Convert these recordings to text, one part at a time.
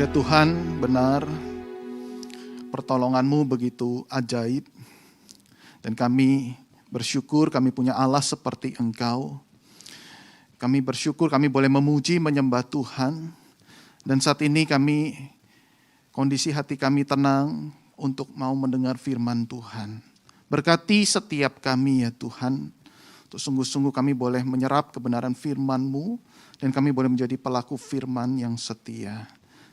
Ya Tuhan, benar pertolongan-Mu begitu ajaib. Dan kami bersyukur kami punya Allah seperti Engkau. Kami bersyukur kami boleh memuji, menyembah Tuhan. Dan saat ini kondisi hati kami tenang untuk mau mendengar firman Tuhan. Berkati setiap kami ya Tuhan. Untuk sungguh-sungguh kami boleh menyerap kebenaran firman-Mu. Dan kami boleh menjadi pelaku firman yang setia.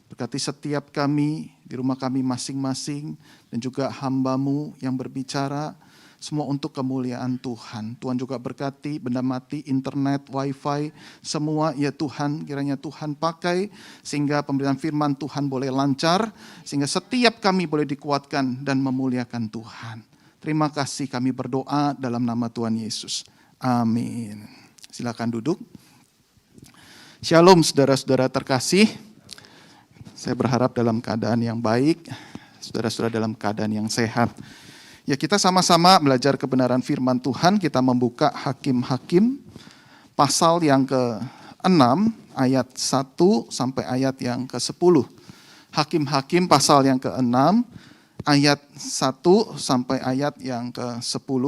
Berkati setiap kami di rumah kami masing-masing. Dan juga hamba-Mu yang berbicara. Semua untuk kemuliaan Tuhan. Tuhan juga berkati benda mati, internet, wifi, semua ya Tuhan, kiranya Tuhan pakai sehingga pemberitaan firman Tuhan boleh lancar, sehingga setiap kami boleh dikuatkan dan memuliakan Tuhan. Terima kasih kami berdoa dalam nama Tuhan Yesus. Amin. Silakan duduk. Shalom saudara-saudara terkasih. Saya berharap dalam keadaan yang baik, saudara-saudara dalam keadaan yang sehat. Ya, kita sama-sama belajar kebenaran firman Tuhan. Kita membuka Hakim-Hakim pasal yang ke-6 ayat 1 sampai ayat yang ke-10. Hakim-Hakim pasal yang ke-6 ayat 1 sampai ayat yang ke-10.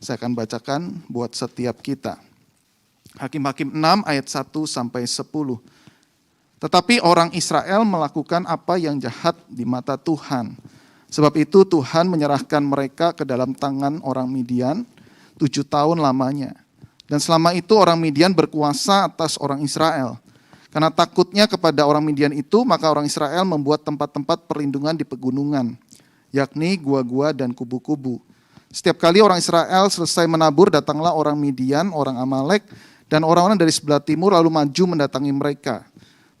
Saya akan bacakan buat setiap kita. Hakim-Hakim 6 ayat 1 sampai 10. Tetapi orang Israel melakukan apa yang jahat di mata Tuhan. Sebab itu Tuhan menyerahkan mereka ke dalam tangan orang Midian 7 tahun lamanya. Dan selama itu orang Midian berkuasa atas orang Israel. Karena takutnya kepada orang Midian itu, maka orang Israel membuat tempat-tempat perlindungan di pegunungan, yakni gua-gua dan kubu-kubu. Setiap kali orang Israel selesai menabur, datanglah orang Midian, orang Amalek, dan orang-orang dari sebelah timur lalu maju mendatangi mereka.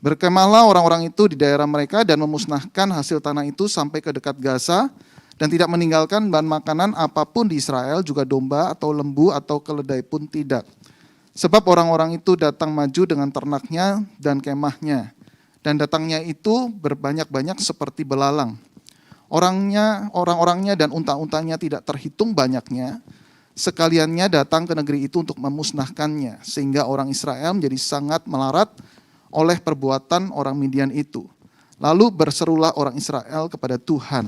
Berkemahlah orang-orang itu di daerah mereka dan memusnahkan hasil tanah itu sampai ke dekat Gaza dan tidak meninggalkan bahan makanan apapun di Israel, juga domba atau lembu atau keledai pun tidak. Sebab orang-orang itu datang maju dengan ternaknya dan kemahnya, dan datangnya itu berbanyak-banyak seperti belalang. Orang-orangnya dan unta-untanya tidak terhitung banyaknya, sekaliannya datang ke negeri itu untuk memusnahkannya, sehingga orang Israel menjadi sangat melarat oleh perbuatan orang Midian itu. Lalu berserulah orang Israel kepada Tuhan.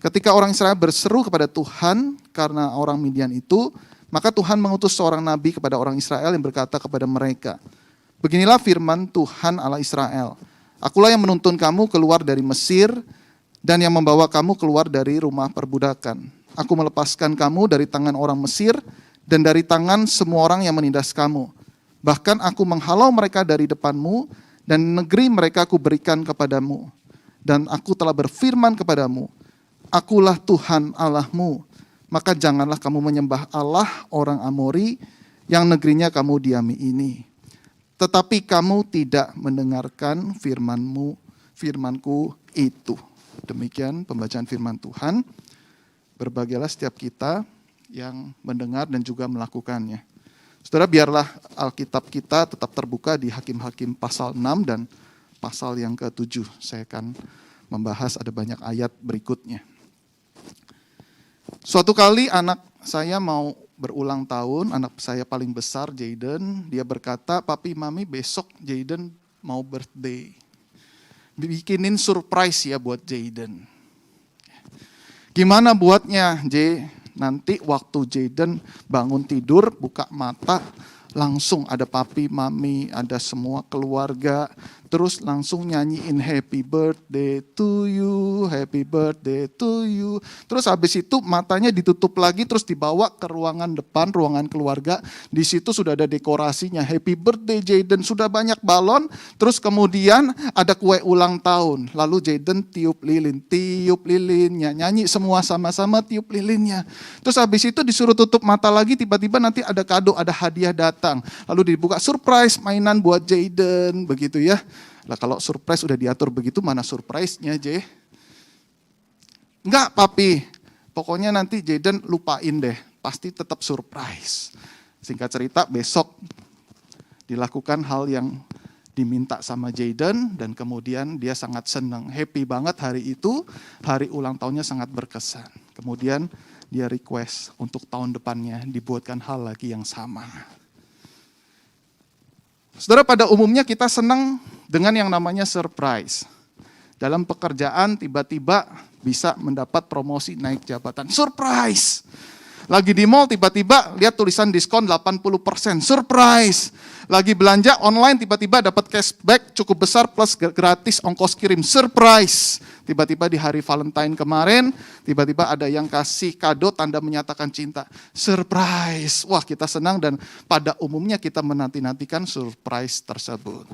Ketika orang Israel berseru kepada Tuhan karena orang Midian itu, maka Tuhan mengutus seorang nabi kepada orang Israel yang berkata kepada mereka, beginilah firman Tuhan Allah Israel, akulah yang menuntun kamu keluar dari Mesir dan yang membawa kamu keluar dari rumah perbudakan. Aku melepaskan kamu dari tangan orang Mesir dan dari tangan semua orang yang menindas kamu. Bahkan aku menghalau mereka dari depanmu, dan negeri mereka aku berikan kepadamu. Dan aku telah berfirman kepadamu, akulah Tuhan Allahmu, maka janganlah kamu menyembah Allah orang Amori, yang negerinya kamu diami ini. Tetapi kamu tidak mendengarkan firmanku itu. Demikian pembacaan firman Tuhan. Berbahagialah setiap kita yang mendengar dan juga melakukannya. Saudara, biarlah Alkitab kita tetap terbuka di Hakim-Hakim pasal 6 dan pasal yang ke-7. Saya akan membahas ada banyak ayat berikutnya. Suatu kali anak saya mau berulang tahun, anak saya paling besar, Jayden, dia berkata, papi, mami besok Jayden mau birthday. Bikinin surprise ya buat Jayden. Gimana buatnya, Jay? Nanti waktu Jayden bangun tidur, buka mata, langsung ada papi, mami, ada semua keluarga. Terus langsung nyanyiin happy birthday to you, happy birthday to you. Terus habis itu matanya ditutup lagi, terus dibawa ke ruangan depan, ruangan keluarga. Di situ sudah ada dekorasinya, happy birthday Jayden, sudah banyak balon. Terus kemudian ada kue ulang tahun. Lalu Jayden tiup lilinnya, nyanyi semua sama-sama tiup lilinnya. Terus habis itu disuruh tutup mata lagi, tiba-tiba nanti ada kado, ada hadiah datang. Lalu dibuka surprise mainan buat Jayden, begitu ya. Lah kalau surprise udah diatur begitu, mana surprise-nya, Jay? Enggak, papi. Pokoknya nanti Jayden lupain deh, pasti tetap surprise. Singkat cerita, besok dilakukan hal yang diminta sama Jayden dan kemudian dia sangat senang, happy banget hari itu, hari ulang tahunnya sangat berkesan. Kemudian dia request untuk tahun depannya dibuatkan hal lagi yang sama. Saudara, pada umumnya kita senang dengan yang namanya surprise. dalam pekerjaan tiba-tiba bisa mendapat promosi naik jabatan. Surprise! Lagi di mall tiba-tiba lihat tulisan diskon 80%. Surprise! Lagi belanja online tiba-tiba dapat cashback cukup besar plus gratis ongkos kirim. Surprise! Tiba-tiba di hari Valentine kemarin, tiba-tiba ada yang kasih kado tanda menyatakan cinta. Surprise! Wah, kita senang dan pada umumnya kita menanti-nantikan surprise tersebut.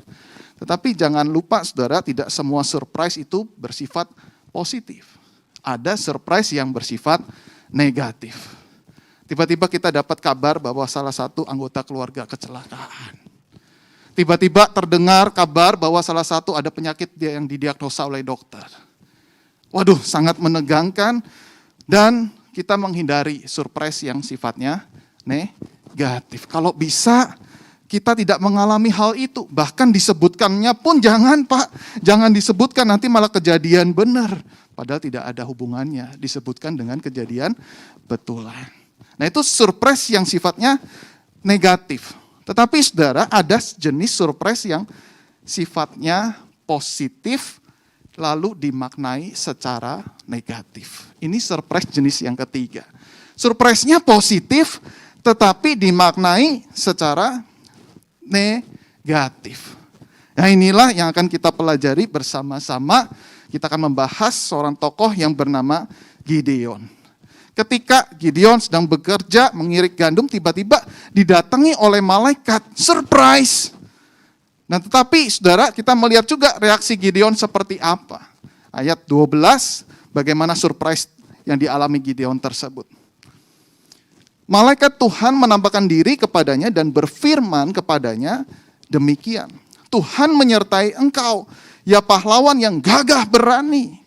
Tetapi jangan lupa saudara, tidak semua surprise itu bersifat positif. Ada surprise yang bersifat negatif. Tiba-tiba kita dapat kabar bahwa salah satu anggota keluarga kecelakaan. Tiba-tiba terdengar kabar bahwa salah satu ada penyakit yang didiagnosa oleh dokter. Waduh, sangat menegangkan dan kita menghindari surprise yang sifatnya negatif. Kalau bisa kita tidak mengalami hal itu, bahkan disebutkannya pun jangan Pak, jangan disebutkan nanti malah kejadian benar. Padahal tidak ada hubungannya, disebutkan dengan kejadian betulan. Nah itu surprise yang sifatnya negatif. Tetapi saudara, ada jenis surprise yang sifatnya positif lalu dimaknai secara negatif. Ini surprise jenis yang ketiga. Surprise-nya positif tetapi dimaknai secara negatif. Nah inilah yang akan kita pelajari bersama-sama. Kita akan membahas seorang tokoh yang bernama Gideon. Ketika Gideon sedang bekerja mengirik gandum, tiba-tiba didatangi oleh malaikat. Surprise! Nah tetapi saudara, kita melihat juga reaksi Gideon seperti apa. Ayat 12, bagaimana surprise yang dialami Gideon tersebut. Malaikat Tuhan menampakkan diri kepadanya dan berfirman kepadanya demikian. Tuhan menyertai engkau, ya pahlawan yang gagah berani.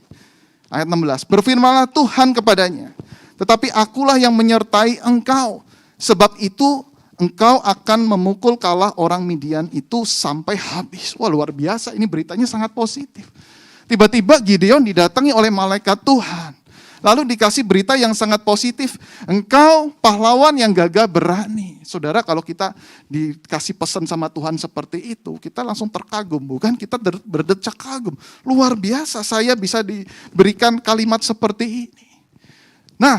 Ayat 16, berfirmanlah Tuhan kepadanya. Tetapi akulah yang menyertai engkau. Sebab itu engkau akan memukul kalah orang Midian itu sampai habis. Wah luar biasa, ini beritanya sangat positif. Tiba-tiba Gideon didatangi oleh malaikat Tuhan. Lalu dikasih berita yang sangat positif. Engkau pahlawan yang gagah berani. Saudara, kalau kita dikasih pesan sama Tuhan seperti itu, kita langsung terkagum, bukan? Kita berdecak kagum. Luar biasa saya bisa diberikan kalimat seperti ini. Nah,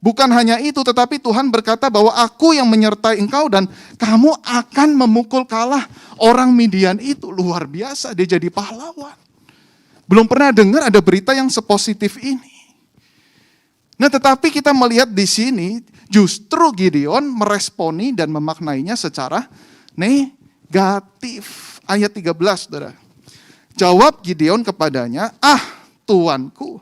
bukan hanya itu, tetapi Tuhan berkata bahwa aku yang menyertai engkau dan kamu akan memukul kalah orang Midian itu. Luar biasa, dia jadi pahlawan. Belum pernah dengar ada berita yang sepositif ini. Nah, tetapi kita melihat di sini justru Gideon meresponi dan memaknainya secara negatif. Ayat 13, saudara. Jawab Gideon kepadanya, Tuanku,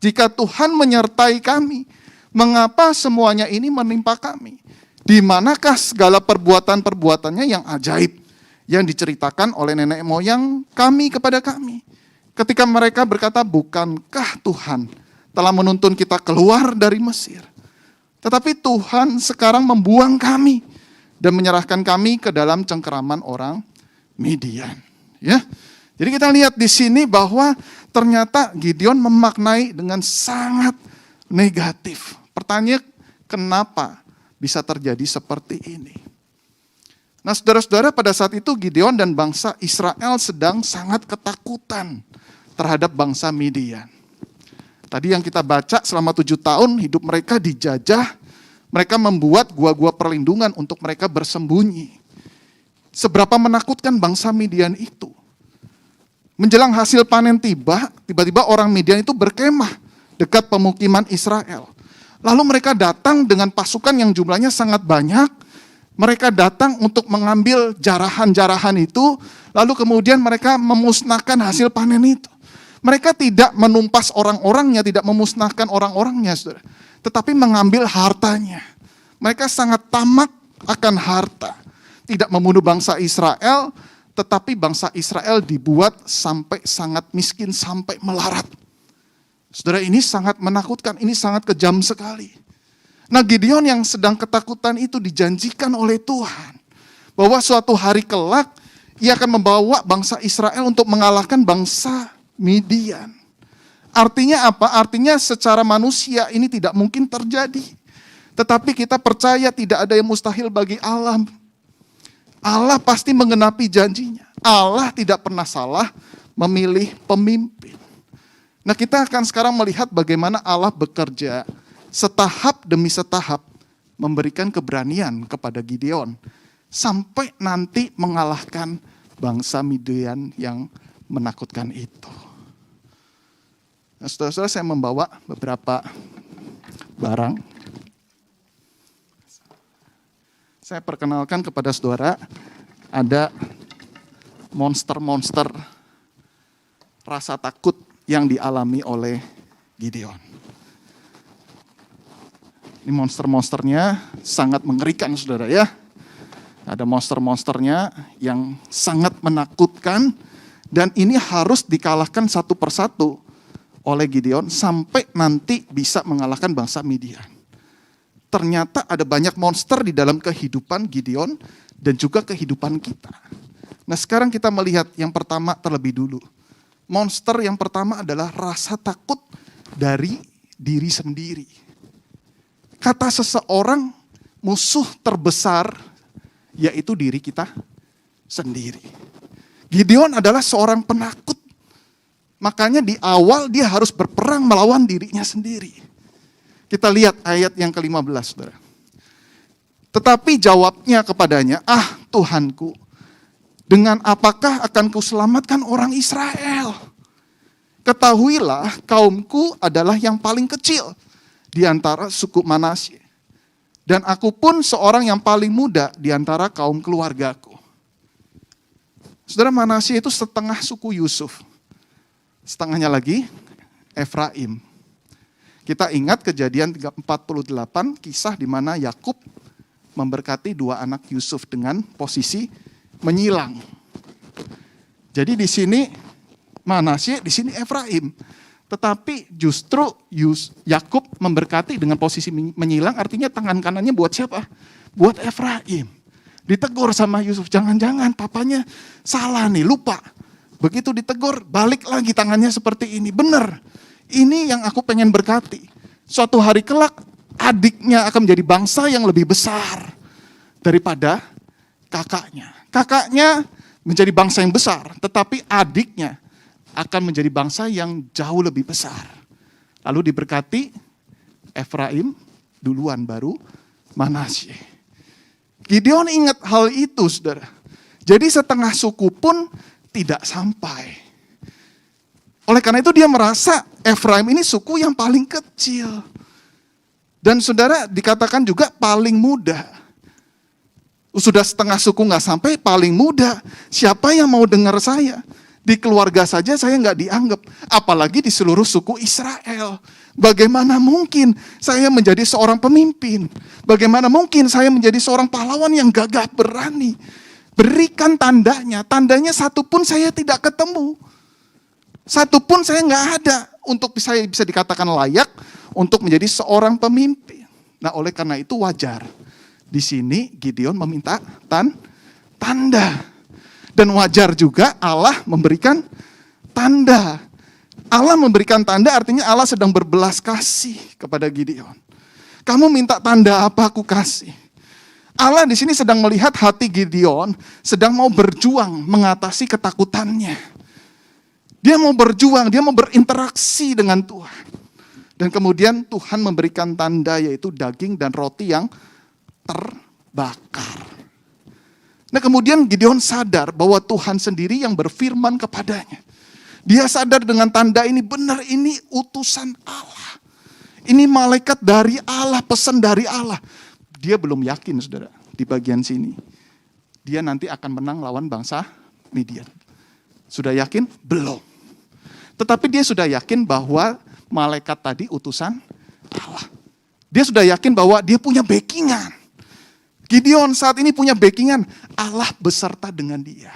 jika Tuhan menyertai kami, mengapa semuanya ini menimpa kami? Di manakah segala perbuatan-perbuatannya yang ajaib yang diceritakan oleh nenek moyang kami kepada kami? Ketika mereka berkata, bukankah Tuhan telah menuntun kita keluar dari Mesir? Tetapi Tuhan sekarang membuang kami dan menyerahkan kami ke dalam cengkeraman orang Midian. Ya, jadi kita lihat di sini bahwa ternyata Gideon memaknai dengan sangat negatif. Pertanyaan, kenapa bisa terjadi seperti ini? Nah saudara-saudara, pada saat itu Gideon dan bangsa Israel sedang sangat ketakutan terhadap bangsa Midian. Tadi yang kita baca, selama 7 tahun hidup mereka dijajah, mereka membuat gua-gua perlindungan untuk mereka bersembunyi. Seberapa menakutkan bangsa Midian itu. Menjelang hasil panen tiba-tiba orang Midian itu berkemah dekat pemukiman Israel. Lalu mereka datang dengan pasukan yang jumlahnya sangat banyak. Mereka datang untuk mengambil jarahan-jarahan itu, lalu kemudian mereka memusnahkan hasil panen itu. Mereka tidak menumpas orang-orangnya, tidak memusnahkan orang-orangnya, saudara, tetapi mengambil hartanya. Mereka sangat tamak akan harta. Tidak membunuh bangsa Israel, tetapi bangsa Israel dibuat sampai sangat miskin, sampai melarat. Saudara, ini sangat menakutkan, ini sangat kejam sekali. Nah, Gideon yang sedang ketakutan itu dijanjikan oleh Tuhan bahwa suatu hari kelak ia akan membawa bangsa Israel untuk mengalahkan bangsa Midian. Artinya apa? Artinya secara manusia ini tidak mungkin terjadi. Tetapi kita percaya tidak ada yang mustahil bagi Allah. Allah pasti mengenapi janjinya. Allah tidak pernah salah memilih pemimpin. Nah, kita akan sekarang melihat bagaimana Allah bekerja setahap demi setahap memberikan keberanian kepada Gideon sampai nanti mengalahkan bangsa Midian yang menakutkan itu. Nah, saudara-saudara, saya membawa beberapa barang. Saya perkenalkan kepada saudara, ada monster-monster rasa takut yang dialami oleh Gideon. Ini monster-monsternya sangat mengerikan, saudara ya. Ada monster-monsternya yang sangat menakutkan, dan ini harus dikalahkan satu persatu oleh Gideon sampai nanti bisa mengalahkan bangsa Midian. Ternyata ada banyak monster di dalam kehidupan Gideon dan juga kehidupan kita. Nah, sekarang kita melihat yang pertama terlebih dulu. Monster yang pertama adalah rasa takut dari diri sendiri. Kata seseorang, musuh terbesar yaitu diri kita sendiri. Gideon adalah seorang penakut. Makanya di awal dia harus berperang melawan dirinya sendiri. Kita lihat ayat yang ke-15, saudara. Tetapi jawabnya kepadanya, Tuhanku, dengan apakah akan kuselamatkan orang Israel? Ketahuilah, kaumku adalah yang paling kecil di antara suku Manasye. Dan aku pun seorang yang paling muda di antara kaum keluargaku. Saudara, Manasye itu setengah suku Yusuf. Setengahnya lagi Efraim. Kita ingat Kejadian 48, kisah di mana Yakub memberkati dua anak Yusuf dengan posisi menyilang. Jadi di sini Manasye, di sini Efraim. Tetapi justru Yakub memberkati dengan posisi menyilang, artinya tangan kanannya buat siapa? Buat Efraim. Ditegur sama Yusuf, jangan-jangan papanya salah nih, lupa. Begitu ditegur, balik lagi tangannya seperti ini. Benar, ini yang aku pengen berkati. Suatu hari kelak, adiknya akan menjadi bangsa yang lebih besar daripada kakaknya. Kakaknya menjadi bangsa yang besar, tetapi adiknya akan menjadi bangsa yang jauh lebih besar. Lalu diberkati Efraim duluan, baru Manasye. Gideon ingat hal itu, saudara. Jadi setengah suku pun tidak sampai. Oleh karena itu dia merasa Efraim ini suku yang paling kecil. Dan saudara, dikatakan juga paling muda. Sudah setengah suku gak sampai, paling muda. Siapa yang mau dengar saya? Di keluarga saja saya gak dianggap. Apalagi di seluruh suku Israel. Bagaimana mungkin saya menjadi seorang pemimpin? Bagaimana mungkin saya menjadi seorang pahlawan yang gagah berani? Berikan tandanya. Tandanya satu pun saya tidak ketemu. Satu pun saya nggak ada untuk saya bisa dikatakan layak untuk menjadi seorang pemimpin. Nah, oleh karena itu wajar. Di sini Gideon meminta tanda. Dan wajar juga Allah memberikan tanda. Allah memberikan tanda artinya Allah sedang berbelas kasih kepada Gideon. Kamu minta tanda apa aku kasih? Allah di sini sedang melihat hati Gideon, sedang mau berjuang mengatasi ketakutannya. Dia mau berjuang, dia mau berinteraksi dengan Tuhan. Dan kemudian Tuhan memberikan tanda yaitu daging dan roti yang terbakar. Nah, kemudian Gideon sadar bahwa Tuhan sendiri yang berfirman kepadanya. Dia sadar dengan tanda ini, benar ini utusan Allah. Ini malaikat dari Allah, pesan dari Allah. Dia belum yakin, saudara, di bagian sini. Dia nanti akan menang lawan bangsa Midian. Sudah yakin? Belum. Tetapi dia sudah yakin bahwa malaikat tadi utusan Allah. Dia sudah yakin bahwa dia punya backingan. Gideon saat ini punya backingan. Allah beserta dengan dia.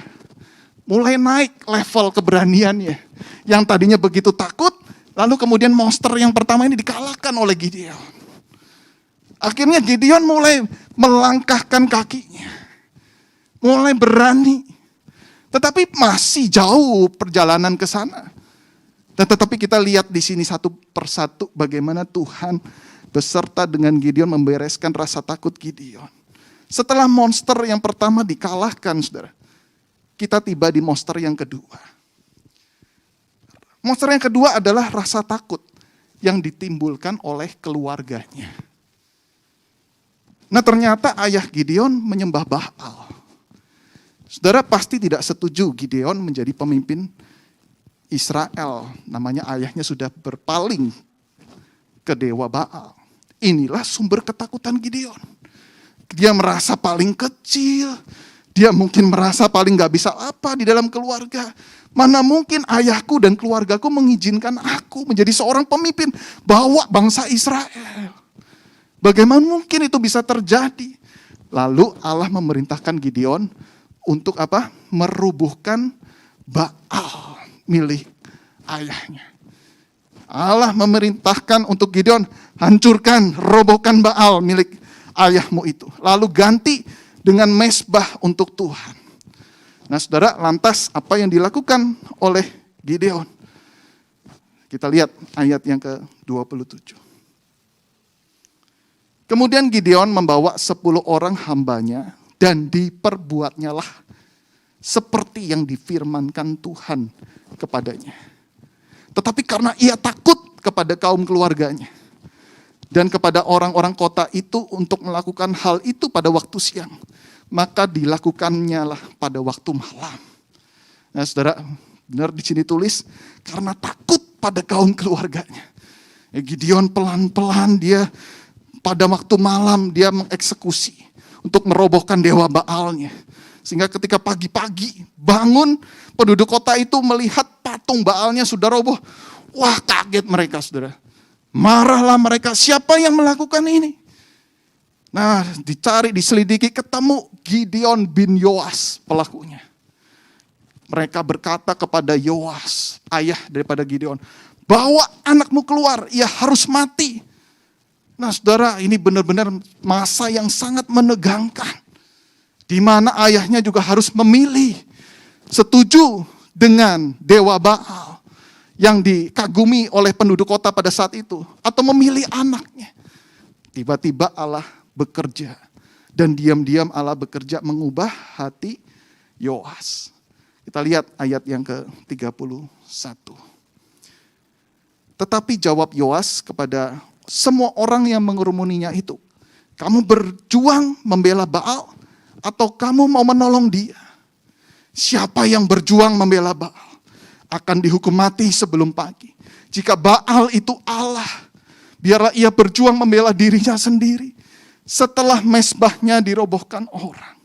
Mulai naik level keberaniannya. Yang tadinya begitu takut, lalu kemudian monster yang pertama ini dikalahkan oleh Gideon. Akhirnya Gideon mulai melangkahkan kakinya. Mulai berani. Tetapi masih jauh perjalanan ke sana. Tetapi kita lihat di sini satu persatu bagaimana Tuhan beserta dengan Gideon membereskan rasa takut Gideon. Setelah monster yang pertama dikalahkan, saudara, kita tiba di monster yang kedua. Monster yang kedua adalah rasa takut yang ditimbulkan oleh keluarganya. Nah, ternyata ayah Gideon menyembah Baal. Saudara pasti tidak setuju Gideon menjadi pemimpin Israel. Namanya ayahnya sudah berpaling ke dewa Baal. Inilah sumber ketakutan Gideon. Dia merasa paling kecil. Dia mungkin merasa paling gak bisa apa di dalam keluarga. Mana mungkin ayahku dan keluargaku mengizinkan aku menjadi seorang pemimpin bawa bangsa Israel. Bagaimana mungkin itu bisa terjadi? Lalu Allah memerintahkan Gideon untuk apa? Merubuhkan Baal milik ayahnya. Allah memerintahkan untuk Gideon, hancurkan, robohkan Baal milik ayahmu itu. Lalu ganti dengan mezbah untuk Tuhan. Nah, saudara, lantas apa yang dilakukan oleh Gideon? Kita lihat ayat yang ke-27. Kemudian Gideon membawa 10 orang hambanya dan diperbuatnyalah seperti yang difirmankan Tuhan kepadanya. Tetapi karena ia takut kepada kaum keluarganya dan kepada orang-orang kota itu untuk melakukan hal itu pada waktu siang, maka dilakukannya lah pada waktu malam. Nah, saudara, benar di sini tulis karena takut pada kaum keluarganya. Gideon pelan-pelan dia pada waktu malam dia mengeksekusi untuk merobohkan dewa Baalnya. Sehingga ketika pagi-pagi bangun, penduduk kota itu melihat patung Baalnya sudah roboh. Wah, kaget mereka, saudara. Marahlah mereka, siapa yang melakukan ini? Nah, dicari, diselidiki, ketemu Gideon bin Yoas pelakunya. Mereka berkata kepada Yoas, ayah daripada Gideon, bawa anakmu keluar, ia harus mati. Nah, saudara, ini benar-benar masa yang sangat menegangkan. Di mana ayahnya juga harus memilih, setuju dengan dewa Baal yang dikagumi oleh penduduk kota pada saat itu, atau memilih anaknya. Tiba-tiba Allah bekerja, dan diam-diam Allah bekerja mengubah hati Yoas. Kita lihat ayat yang ke-31. Tetapi jawab Yoas kepada semua orang yang mengerumuninya itu, kamu berjuang membela Baal atau kamu mau menolong dia? Siapa yang berjuang membela Baal akan dihukum mati sebelum pagi. Jika Baal itu Allah, biarlah ia berjuang membela dirinya sendiri setelah mezbahnya dirobohkan orang.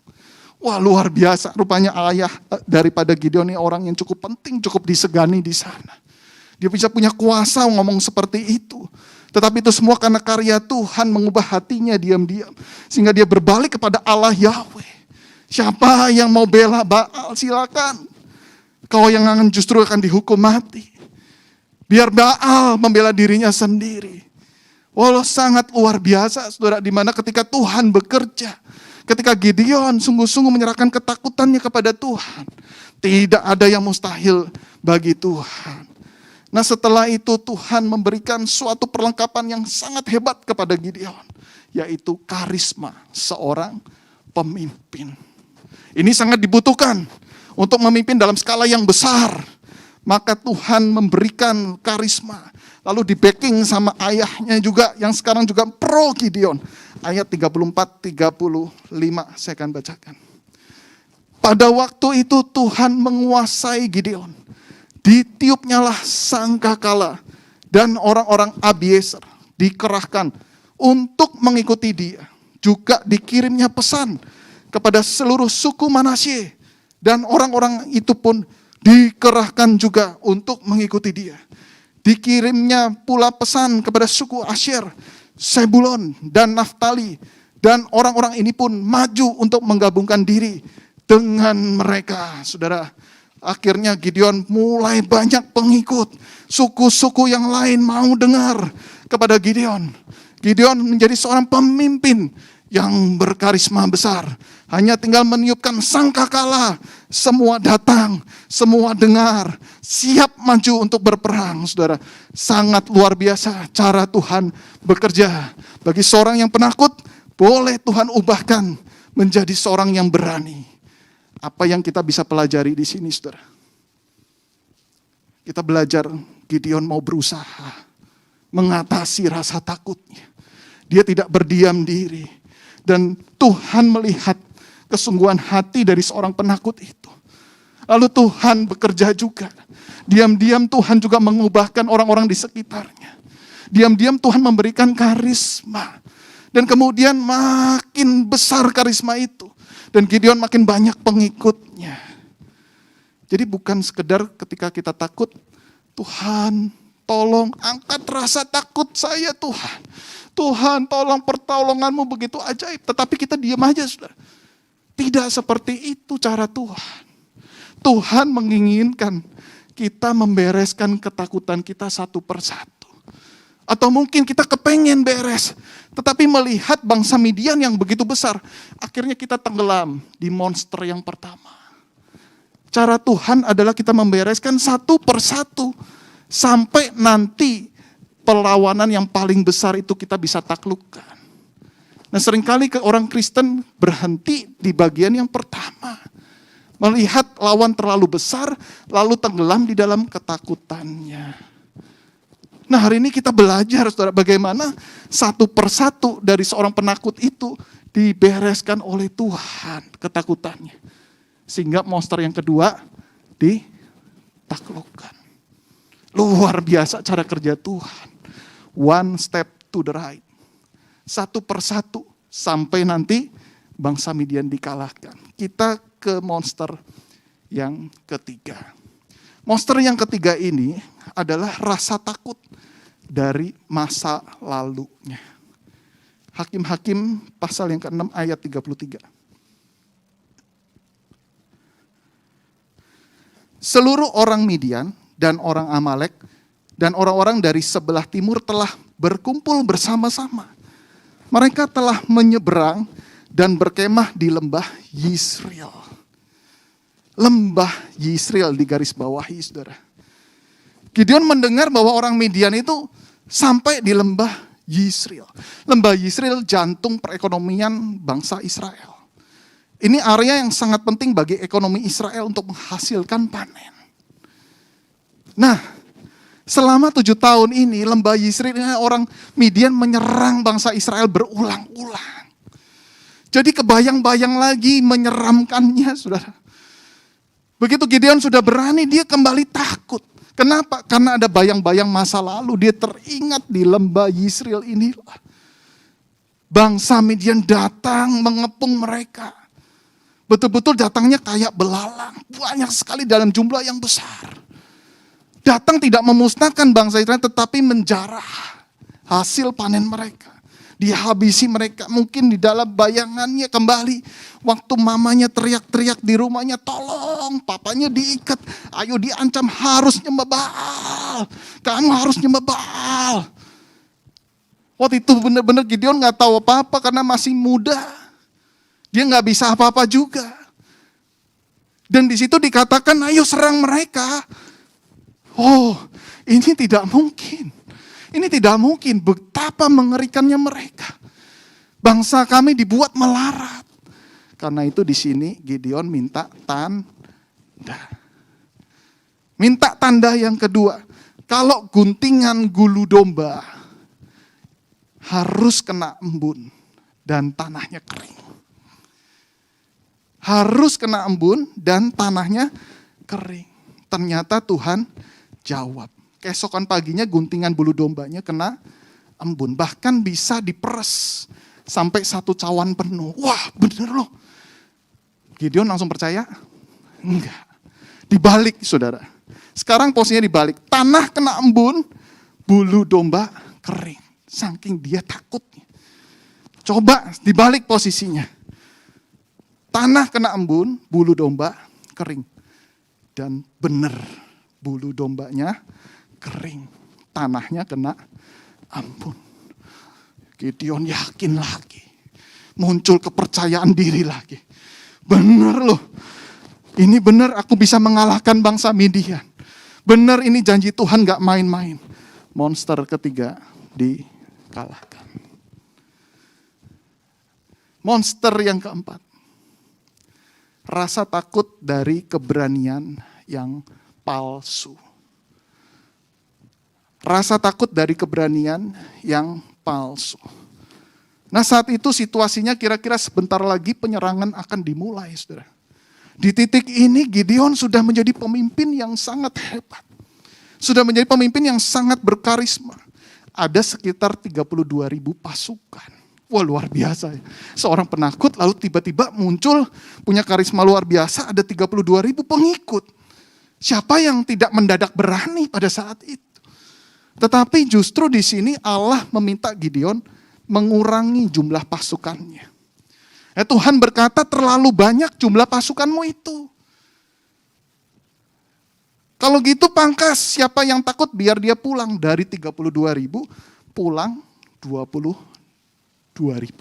Wah, luar biasa. Rupanya ayah daripada Gideon ini orang yang cukup penting, cukup disegani di sana. Dia bisa punya kuasa ngomong seperti itu. Tetapi itu semua karena karya Tuhan mengubah hatinya diam-diam. Sehingga dia berbalik kepada Allah Yahweh. Siapa yang mau bela Baal, silakan. Kau yang justru akan dihukum mati. Biar Baal membela dirinya sendiri. Walau sangat luar biasa, saudara, di mana ketika Tuhan bekerja. Ketika Gideon sungguh-sungguh menyerahkan ketakutannya kepada Tuhan. Tidak ada yang mustahil bagi Tuhan. Nah, setelah itu Tuhan memberikan suatu perlengkapan yang sangat hebat kepada Gideon, yaitu karisma seorang pemimpin. Ini sangat dibutuhkan untuk memimpin dalam skala yang besar. Maka Tuhan memberikan karisma, lalu di-backing sama ayahnya juga yang sekarang juga pro Gideon. Ayat 34-35 saya akan bacakan. Pada waktu itu Tuhan menguasai Gideon. Ditiupnyalah sangkakala dan orang-orang Abiezer dikerahkan untuk mengikuti dia. Juga dikirimnya pesan kepada seluruh suku Manasye dan orang-orang itu pun dikerahkan juga untuk mengikuti dia. Dikirimnya pula pesan kepada suku Asyer, Sebulon dan Naftali, dan orang-orang ini pun maju untuk menggabungkan diri dengan mereka. Saudara, akhirnya Gideon mulai banyak pengikut. Suku-suku yang lain mau dengar kepada Gideon. Gideon menjadi seorang pemimpin yang berkarisma besar. Hanya tinggal meniupkan sangkakala, semua datang, semua dengar, siap maju untuk berperang, saudara. Sangat luar biasa cara Tuhan bekerja. Bagi seorang yang penakut, boleh Tuhan ubahkan menjadi seorang yang berani. Apa yang kita bisa pelajari di sini, saudara? Kita belajar Gideon mau berusaha mengatasi rasa takutnya. Dia tidak berdiam diri. Dan Tuhan melihat kesungguhan hati dari seorang penakut itu. Lalu Tuhan bekerja juga. Diam-diam Tuhan juga mengubahkan orang-orang di sekitarnya. Diam-diam Tuhan memberikan karisma. Dan kemudian makin besar karisma itu. Dan Gideon makin banyak pengikutnya. Jadi bukan sekedar ketika kita takut, Tuhan tolong angkat rasa takut saya Tuhan. Tuhan tolong pertolonganmu begitu ajaib. Tetapi kita diam aja saudara. Tidak seperti itu cara Tuhan. Tuhan menginginkan kita membereskan ketakutan kita satu persatu. Atau mungkin kita kepengen beres. Tetapi melihat bangsa Midian yang begitu besar. Akhirnya kita tenggelam di monster yang pertama. Cara Tuhan adalah kita membereskan satu persatu. Sampai nanti perlawanan yang paling besar itu kita bisa taklukkan. Nah seringkali orang Kristen berhenti di bagian yang pertama. Melihat lawan terlalu besar, lalu tenggelam di dalam ketakutannya. Nah hari ini kita belajar saudara bagaimana satu persatu dari seorang penakut itu dibereskan oleh Tuhan ketakutannya. Sehingga monster yang kedua ditaklukkan. Luar biasa cara kerja Tuhan. One step to the right. Satu persatu sampai nanti bangsa Midian dikalahkan. Kita ke monster yang ketiga. Monster yang ketiga ini adalah rasa takut dari masa lalunya. Hakim-Hakim pasal yang ke-6 ayat 33. Seluruh orang Midian dan orang Amalek dan orang-orang dari sebelah timur telah berkumpul bersama-sama. Mereka telah menyeberang dan berkemah di lembah Yisrael. Lembah Yisrael digarisbawahi saudara. Gideon mendengar bahwa orang Midian itu sampai di lembah Yisrael. Lembah Yisrael jantung perekonomian bangsa Israel. Ini area yang sangat penting bagi ekonomi Israel untuk menghasilkan panen. Nah, selama 7 tahun ini lembah Yisrael ini orang Midian menyerang bangsa Israel berulang-ulang. Jadi kebayang-bayang lagi menyeramkannya saudara. Begitu Gideon sudah berani, dia kembali takut. Kenapa? Karena ada bayang-bayang masa lalu. Dia teringat di lembah Yisrael inilah. Bangsa Midian datang mengepung mereka. Betul-betul datangnya kayak belalang. Banyak sekali dalam jumlah yang besar. Datang tidak memusnahkan bangsa Israel, tetapi menjarah hasil panen mereka. Dihabisi mereka, mungkin di dalam bayangannya kembali. Waktu mamanya teriak-teriak di rumahnya, tolong, papanya diikat. Ayo diancam harus nyembah Baal. Kamu harus nyembah Baal. Waktu itu benar-benar Gideon gak tahu apa-apa karena masih muda. Dia gak bisa apa-apa juga. Dan di situ dikatakan, ayo serang mereka. Oh, ini tidak mungkin. Ini tidak mungkin, betapa mengerikannya mereka. Bangsa kami dibuat melarat. Karena itu di sini Gideon minta tanda. Minta tanda yang kedua. Kalau guntingan gulu domba harus kena embun dan tanahnya kering. Harus kena embun dan tanahnya kering. Ternyata Tuhan jawab. Keesokan paginya guntingan bulu dombanya kena embun. Bahkan bisa diperes sampai 1 cawan penuh. Wah bener loh. Gideon langsung percaya? Enggak. Dibalik saudara. Sekarang posisinya dibalik. Tanah kena embun, bulu domba kering. Saking dia takutnya. Coba dibalik posisinya. Tanah kena embun, bulu domba kering. Dan bener bulu dombanya kering, tanahnya kena embun. Gideon yakin lagi, muncul kepercayaan diri lagi. Benar loh, ini benar aku bisa mengalahkan bangsa Midian. Benar ini janji Tuhan gak main-main. Monster ketiga dikalahkan. Monster yang keempat, rasa takut dari keberanian yang palsu. Rasa takut dari keberanian yang palsu. Nah, saat itu situasinya kira-kira sebentar lagi penyerangan akan dimulai, saudara. Di titik ini Gideon sudah menjadi pemimpin yang sangat hebat. Sudah menjadi pemimpin yang sangat berkarisma. Ada sekitar 32.000 pasukan. Wah, luar biasa ya. Seorang penakut lalu tiba-tiba muncul punya karisma luar biasa, ada 32.000 pengikut. Siapa yang tidak mendadak berani pada saat itu? Tetapi justru di sini Allah meminta Gideon mengurangi jumlah pasukannya. Tuhan berkata, terlalu banyak jumlah pasukanmu itu. Kalau gitu pangkas, siapa yang takut biar dia pulang. Dari 32.000 pulang 22.000.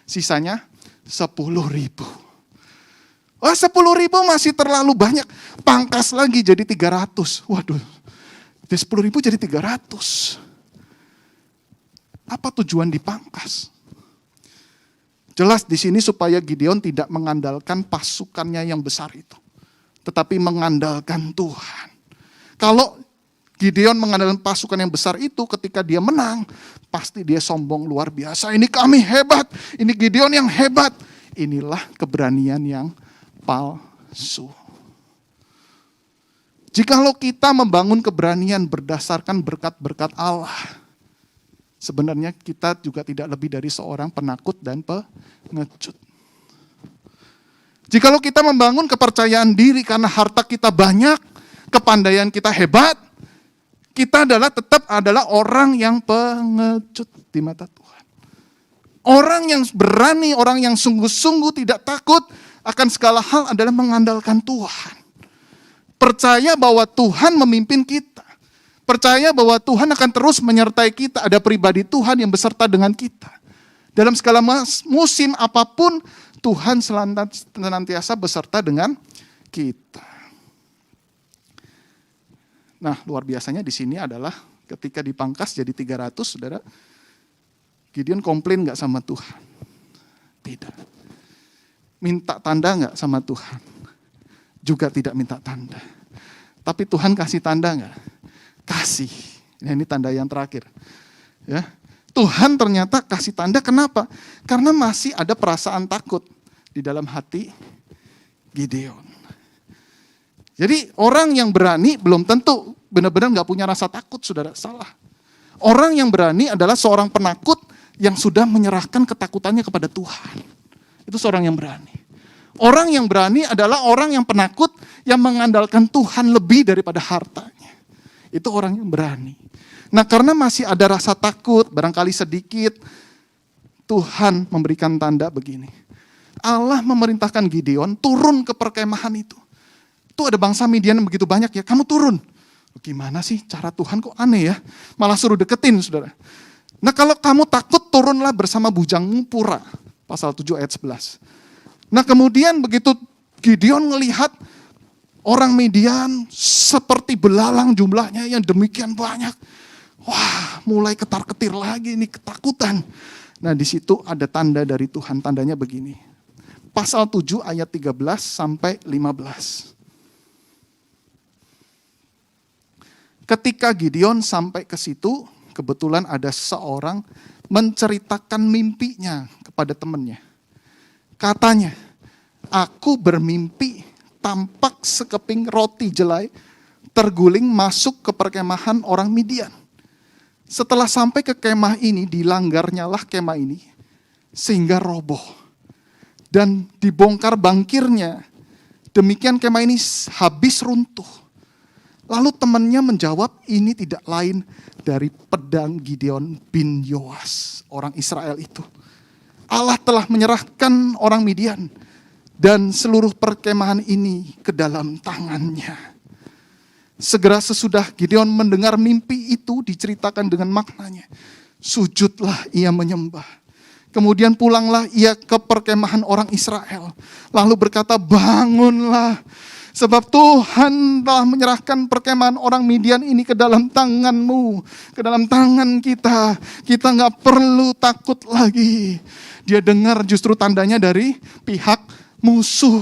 Sisanya 10.000. Wah, 10.000 masih terlalu banyak. Pangkas lagi jadi 300. Waduh, dari 10.000 jadi 300. Apa tujuan dipangkas? Jelas di sini supaya Gideon tidak mengandalkan pasukannya yang besar itu, tetapi mengandalkan Tuhan. Kalau Gideon mengandalkan pasukan yang besar itu, ketika dia menang, pasti dia sombong luar biasa. Ini kami hebat, ini Gideon yang hebat. Inilah keberanian yang palsu. Jikalau kita membangun keberanian berdasarkan berkat-berkat Allah, sebenarnya kita juga tidak lebih dari seorang penakut dan pengecut. Jikalau kita membangun kepercayaan diri karena harta kita banyak, kepandaian kita hebat, kita tetap adalah orang yang pengecut di mata Tuhan. Orang yang berani, orang yang sungguh-sungguh tidak takut akan segala hal adalah mengandalkan Tuhan. Percaya bahwa Tuhan memimpin kita. Percaya bahwa Tuhan akan terus menyertai kita. Ada pribadi Tuhan yang beserta dengan kita. Dalam segala musim apapun, Tuhan senantiasa beserta dengan kita. Nah, luar biasanya di sini adalah ketika dipangkas jadi 300, saudara, Gideon komplain gak sama Tuhan? Tidak. Minta tanda gak sama Tuhan? Juga tidak minta tanda. Tapi Tuhan kasih tanda gak? Kasih. Nah, ini tanda yang terakhir. Ya, Tuhan ternyata kasih tanda, kenapa? Karena masih ada perasaan takut di dalam hati Gideon. Jadi orang yang berani belum tentu benar-benar gak punya rasa takut, saudara. Salah. Orang yang berani adalah seorang penakut yang sudah menyerahkan ketakutannya kepada Tuhan. Itu seorang yang berani. Orang yang berani adalah orang yang penakut yang mengandalkan Tuhan lebih daripada hartanya. Itu orang yang berani. Nah, karena masih ada rasa takut, barangkali sedikit, Tuhan memberikan tanda begini. Allah memerintahkan Gideon turun ke perkemahan itu. Tuh ada bangsa Midian yang begitu banyak ya, kamu turun. Gimana sih cara Tuhan kok aneh ya? Malah suruh deketin, saudara. Nah, kalau kamu takut, turunlah bersama bujangmu Pura. Pasal 7 ayat 11. Nah, kemudian begitu Gideon melihat orang Midian seperti belalang jumlahnya yang demikian banyak. Wah, mulai ketar-ketir lagi, ini ketakutan. Nah, di situ ada tanda dari Tuhan, tandanya begini. Pasal 7 ayat 13 sampai 15. Ketika Gideon sampai ke situ, kebetulan ada seorang menceritakan mimpinya kepada temannya. Katanya, aku bermimpi tampak sekeping roti jelai terguling masuk ke perkemahan orang Midian. Setelah sampai ke kemah ini, dilanggarnyalah kemah ini sehingga roboh dan dibongkar bangkirnya. Demikian kemah ini habis runtuh. Lalu temannya menjawab, ini tidak lain dari pedang Gideon bin Yoas, orang Israel itu. Allah telah menyerahkan orang Midian dan seluruh perkemahan ini ke dalam tangannya. Segera sesudah Gideon mendengar mimpi itu diceritakan dengan maknanya, sujudlah ia menyembah. Kemudian pulanglah ia ke perkemahan orang Israel. Lalu berkata, bangunlah. Sebab Tuhan telah menyerahkan perkemahan orang Midian ini ke dalam tanganmu, ke dalam tangan kita. Kita gak perlu takut lagi. Dia dengar justru tandanya dari pihak musuh.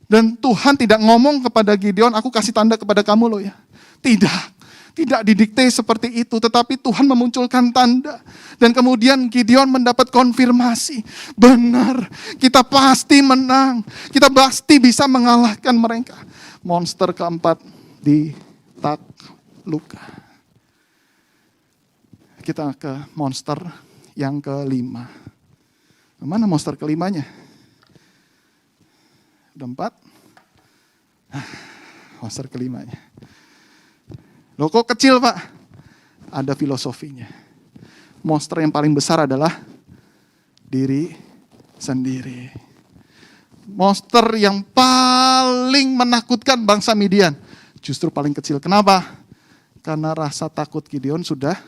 Dan Tuhan tidak ngomong kepada Gideon, aku kasih tanda kepada kamu loh ya. Tidak. Tidak didikte seperti itu, tetapi Tuhan memunculkan tanda. Dan kemudian Gideon mendapat konfirmasi. Benar, kita pasti menang. Kita pasti bisa mengalahkan mereka. Monster keempat ditaklukkan. Kita ke monster yang kelima. Mana monster kelimanya? Udah 4? Monster kelimanya. Loh kok kecil Pak? Ada filosofinya. Monster yang paling besar adalah diri sendiri. Monster yang paling menakutkan bangsa Midian justru paling kecil. Kenapa? Karena rasa takut Gideon sudah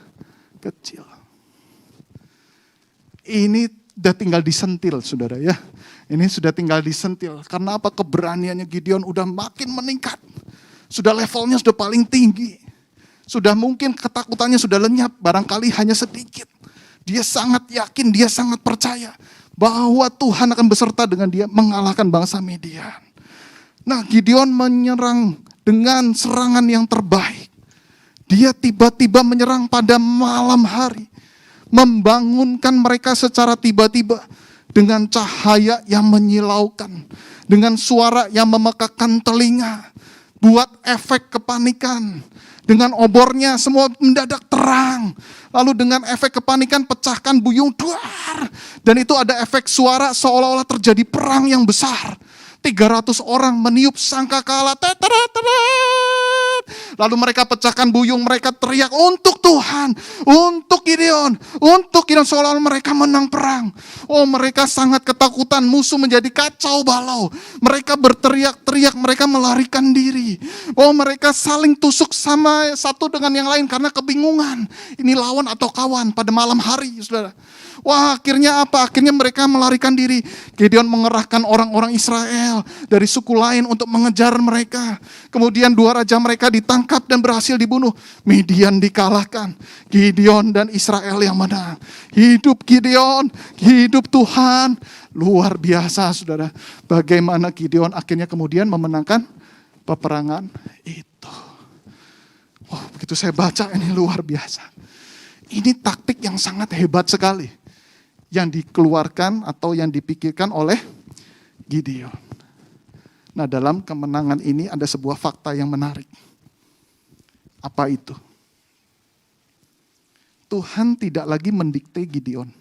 kecil. Ini udah tinggal disentil, saudara ya. Ini sudah tinggal disentil. Karena apa? Keberaniannya Gideon udah makin meningkat. Sudah levelnya sudah paling tinggi. Sudah mungkin ketakutannya sudah lenyap, barangkali hanya sedikit. Dia sangat yakin, dia sangat percaya bahwa Tuhan akan beserta dengan dia mengalahkan bangsa Midian. Nah, Gideon menyerang dengan serangan yang terbaik. Dia tiba-tiba menyerang pada malam hari. Membangunkan mereka secara tiba-tiba dengan cahaya yang menyilaukan, dengan suara yang memekakan telinga, buat efek kepanikan. Dengan obornya semua mendadak terang, lalu dengan efek kepanikan pecahkan buyung duar, dan itu ada efek suara seolah-olah terjadi perang yang besar. 300 orang meniup sangkakala, lalu mereka pecahkan buyung, mereka teriak untuk Tuhan, untuk Gideon, seolah-olah mereka menang perang. Oh, mereka sangat ketakutan, musuh menjadi kacau balau. Mereka berteriak-teriak, mereka melarikan diri. Oh, mereka saling tusuk sama satu dengan yang lain karena kebingungan. Ini lawan atau kawan pada malam hari, saudara. Wah, akhirnya apa? Akhirnya mereka melarikan diri. Gideon mengerahkan orang-orang Israel dari suku lain untuk mengejar mereka. Kemudian 2 raja mereka ditangkap dan berhasil dibunuh. Midian dikalahkan. Gideon dan Israel yang menang. Hidup Gideon, hidup Tuhan. Luar biasa, saudara. Bagaimana Gideon akhirnya kemudian memenangkan peperangan itu. Wah, begitu saya baca ini luar biasa. Ini taktik yang sangat hebat sekali yang dikeluarkan atau yang dipikirkan oleh Gideon. Nah, dalam kemenangan ini ada sebuah fakta yang menarik. Apa itu? Tuhan tidak lagi mendikte Gideon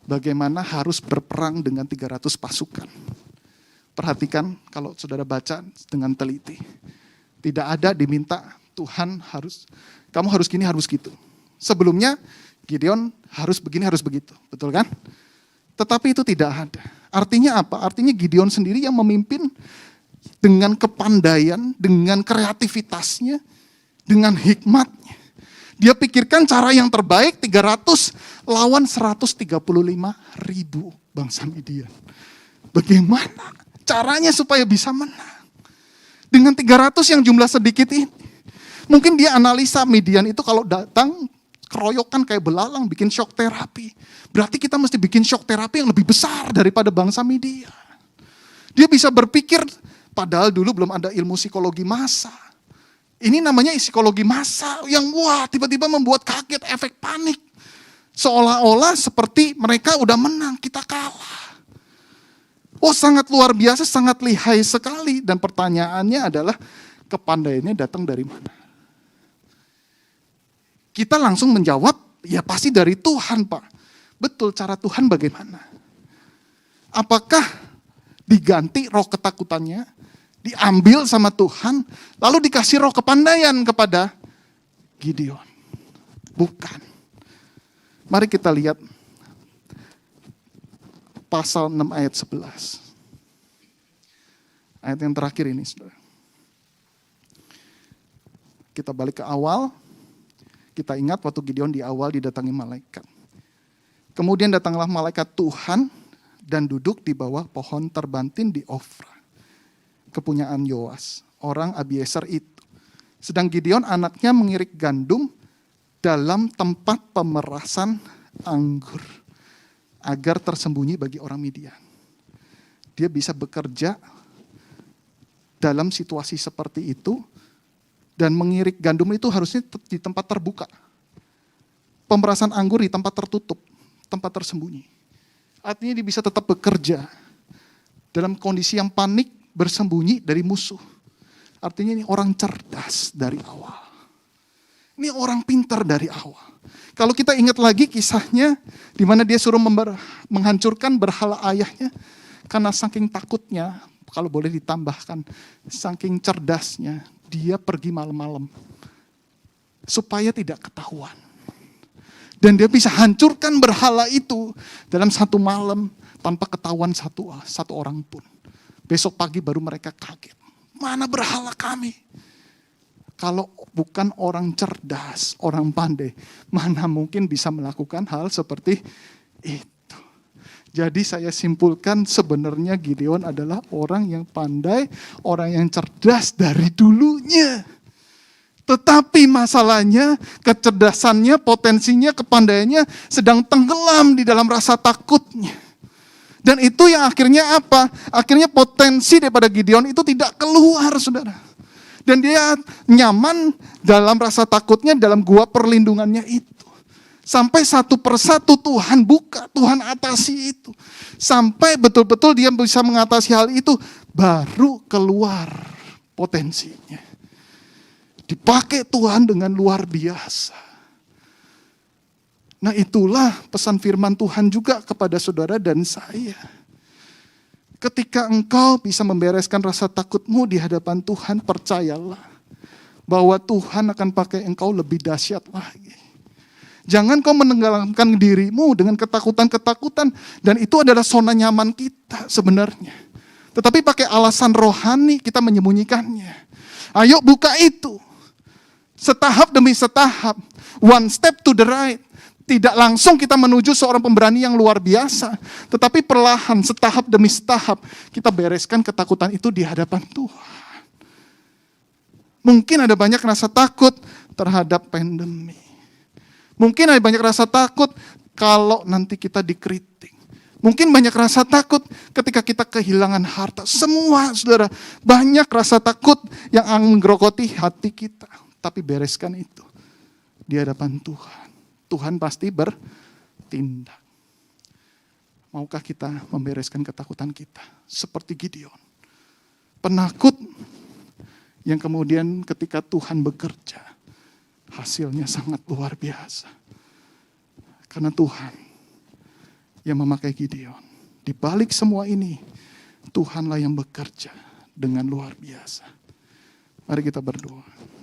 bagaimana harus berperang dengan 300 pasukan. Perhatikan kalau saudara baca dengan teliti. Tidak ada diminta Tuhan kamu harus gini, harus gitu. Sebelumnya Gideon harus begini, harus begitu. Betul kan? Tetapi itu tidak ada. Artinya apa? Artinya Gideon sendiri yang memimpin dengan kepandaian, dengan kreativitasnya, dengan hikmatnya. Dia pikirkan cara yang terbaik 300 lawan 135.000 bangsa Midian. Bagaimana caranya supaya bisa menang? Dengan 300 yang jumlah sedikit ini. Mungkin dia analisa Midian itu kalau datang keroyokan kayak belalang, bikin shock terapi. Berarti kita mesti bikin shock terapi yang lebih besar daripada bangsa Midian. Dia bisa berpikir, padahal dulu belum ada ilmu psikologi massa. Ini namanya psikologi massa yang wah tiba-tiba membuat kaget, efek panik. Seolah-olah seperti mereka udah menang, kita kalah. Oh, sangat luar biasa, sangat lihai sekali. Dan pertanyaannya adalah, kepandaiannya datang dari mana? Kita langsung menjawab, ya pasti dari Tuhan Pak. Betul, cara Tuhan bagaimana? Apakah diganti roh ketakutannya, diambil sama Tuhan, lalu dikasih roh kepandaian kepada Gideon? Bukan. Mari kita lihat pasal 6 ayat 11. Ayat yang terakhir ini, saudara. Kita balik ke awal. Kita ingat waktu Gideon di awal didatangi malaikat. Kemudian datanglah malaikat Tuhan dan duduk di bawah pohon terbantin di Ofra, kepunyaan Yoas, orang Abiezer itu. Sedang Gideon anaknya mengirik gandum dalam tempat pemerasan anggur, agar tersembunyi bagi orang Midian. Dia bisa bekerja dalam situasi seperti itu Dan mengirik gandum itu harusnya di tempat terbuka. Pemerasan anggur di tempat tertutup, tempat tersembunyi. Artinya dia bisa tetap bekerja dalam kondisi yang panik, bersembunyi dari musuh. Artinya ini orang cerdas dari awal. Ini orang pintar dari awal. Kalau kita ingat lagi kisahnya, di mana dia suruh menghancurkan berhala ayahnya, karena saking takutnya, kalau boleh ditambahkan, saking cerdasnya, dia pergi malam-malam, supaya tidak ketahuan. Dan dia bisa hancurkan berhala itu dalam satu malam, tanpa ketahuan satu orang pun. Besok pagi baru mereka kaget. Mana berhala kami? Kalau bukan orang cerdas, orang pandai, mana mungkin bisa melakukan hal seperti itu. Jadi saya simpulkan sebenarnya Gideon adalah orang yang pandai, orang yang cerdas dari dulunya. Tetapi masalahnya, kecerdasannya, potensinya, kepandaiannya sedang tenggelam di dalam rasa takutnya. Dan itu yang akhirnya apa? Akhirnya potensi daripada Gideon itu tidak keluar, saudara. Dan dia nyaman dalam rasa takutnya, dalam gua perlindungannya itu. Sampai satu persatu Tuhan buka, Tuhan atasi itu. Sampai betul-betul dia bisa mengatasi hal itu, baru keluar potensinya. Dipakai Tuhan dengan luar biasa. Nah itulah pesan firman Tuhan juga kepada saudara dan saya. Ketika engkau bisa membereskan rasa takutmu di hadapan Tuhan, percayalah bahwa Tuhan akan pakai engkau lebih dahsyat lagi. Jangan kau menenggelamkan dirimu dengan ketakutan-ketakutan, dan itu adalah zona nyaman kita sebenarnya. Tetapi pakai alasan rohani kita menyembunyikannya. Ayo buka itu. Setahap demi setahap, one step to the right. Tidak langsung kita menuju seorang pemberani yang luar biasa. Tetapi perlahan, setahap demi setahap, kita bereskan ketakutan itu di hadapan Tuhan. Mungkin ada banyak rasa takut terhadap pandemi. Mungkin ada banyak rasa takut kalau nanti kita dikritik. Mungkin banyak rasa takut ketika kita kehilangan harta. Semua, saudara, banyak rasa takut yang menggerogoti hati kita. Tapi bereskan itu di hadapan Tuhan. Tuhan pasti bertindak. Maukah kita membereskan ketakutan kita? Seperti Gideon. Penakut yang kemudian ketika Tuhan bekerja, hasilnya sangat luar biasa. Karena Tuhan yang memakai Gideon. Di balik semua ini, Tuhanlah yang bekerja dengan luar biasa. Mari kita berdoa.